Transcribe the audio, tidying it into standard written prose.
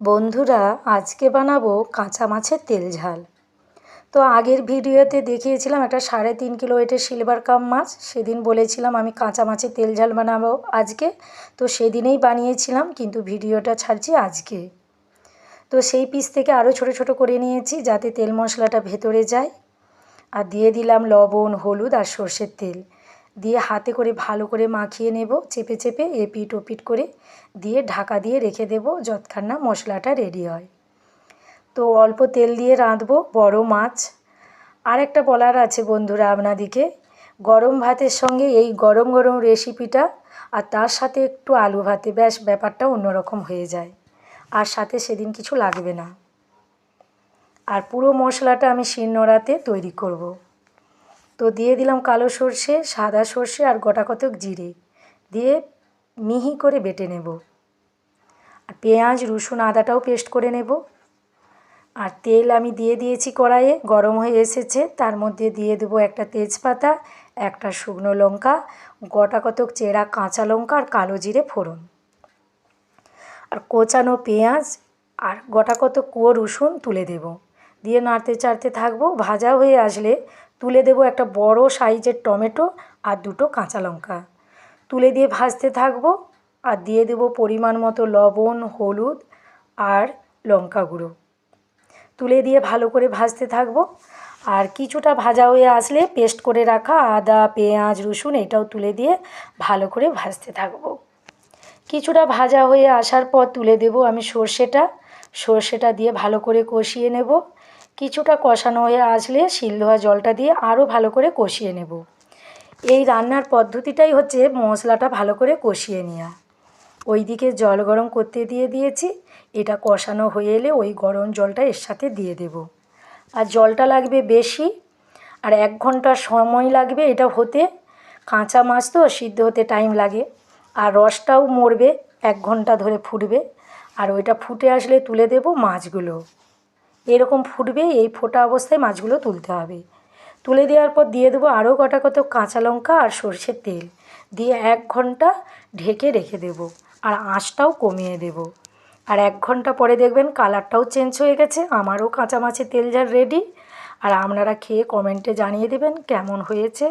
বন্ধুরা, আজকে বানাবো কাঁচা মাছের তেল ঝাল। তো আগের ভিডিওতে দেখিয়েছিলাম একটা 3.5 কিলো ওয়েটের সিলভার কাপ মাছ। সেদিন বলেছিলাম আমি কাঁচা মাছের তেল ঝাল বানাবো আজকে। তো সেদিনেই বানিয়েছিলাম, কিন্তু ভিডিওটা ছাড়ছি আজকে। তো সেই পিস থেকে আরও ছোট ছোট করে নিয়েছি যাতে তেল মশলাটা ভেতরে যায়। আর দিয়ে দিলাম লবণ, হলুদ আর সর্ষের তেল। দিয়ে হাতে করে ভালো করে মাখিয়ে নেব, চেপে চেপে এপিট ওপিট করে দিয়ে ঢাকা দিয়ে রেখে দেব যতক্ষণ না মশলাটা রেডি হয়। তো অল্প তেল দিয়ে রাঁধবো বড় মাছ। আর একটা বলার আছে বন্ধুরা আপনাদিকে, গরম ভাতের সঙ্গে এই গরম গরম রেসিপিটা আর তার সাথে একটু আলু ভাতে, ব্যাস ব্যাপারটা অন্যরকম হয়ে যায়। আর সাথে সেদিন কিছু লাগবে না। আর পুরো মশলাটা আমি শিলনোড়াতে তৈরি করব। তো দিয়ে দিলাম কালো সর্ষে, সাদা সর্ষে আর গোটা কতক জিরে দিয়ে মিহি করে বেটে নেব। আর পেঁয়াজ, রসুন, আদাটাও পেস্ট করে নেব। আর তেল আমি দিয়ে দিয়েছি কড়াইয়ে, গরম হয়ে এসেছে। তার মধ্যে দিয়ে দেবো একটা তেজপাতা, একটা শুকনো লঙ্কা, গোটা কতক চেরা কাঁচা লঙ্কা আর কালো জিরে ফোড়ন, আর কোচানো পেঁয়াজ আর গোটা কতক কুয়ো রসুন তুলে দেব। দিয়ে নাড়তে চাড়তে থাকবো। ভাজা হয়ে আসলে তুলে দেব একটা বড় সাইজের টমেটো আর দুটো কাঁচা লঙ্কা তুলে দিয়ে ভাজতে থাকবো। আর দিয়ে দেব পরিমাণ মতো লবণ, হলুদ আর লঙ্কা গুঁড়ো তুলে দিয়ে ভালো করে ভাজতে থাকবো। আর কিছুটা ভাজা হয়ে আসলে পেস্ট করে রাখা আদা, পেঁয়াজ, রসুন এটাও তুলে দিয়ে ভালো করে ভাজতে থাকবো। কিছুটা ভাজা হয়ে আসার পর তুলে দেব আমি সর্ষেটা দিয়ে ভালো করে কষিয়ে নেব। কিছুটা কষানো হয়ে আসলে শিল ধোয়া জলটা দিয়ে আরও ভালো করে কষিয়ে নেব। এই রান্নার পদ্ধতিটাই হচ্ছে মশলাটা ভালো করে কষিয়ে নেওয়া। ওইদিকে জল গরম করতে দিয়ে দিয়েছি। এটা কষানো হয়ে এলে ওই গরম জলটা এর সাথে দিয়ে দেব। আর জলটা লাগবে বেশি, আর 1 ঘন্টা সময় লাগবে এটা হতে। কাঁচা মাছ তো সিদ্ধ হতে টাইম লাগে। আর রসটাও মরবে, 1 ঘন্টা ধরে ফুটবে। আর ওইটা ফুটে আসলে তুলে দেব মাছগুলো। এরকম ফুটবে, এই ফোটা অবস্থায় মাছগুলো তুলতে হবে। তুলে দেওয়ার পর দিয়ে দেবো আরও গোটা কত কাঁচা লঙ্কা আর সর্ষের তেল দিয়ে 1 ঘন্টা ঢেকে রেখে দেব। আর আঁচটাও কমিয়ে দেব। আর 1 ঘন্টা পরে দেখবেন কালারটাও চেঞ্জ হয়ে গেছে। আমারও কাঁচা মাছের তেল ঝাল রেডি। আর আপনারা খেয়ে কমেন্টে জানিয়ে দেবেন কেমন হয়েছে।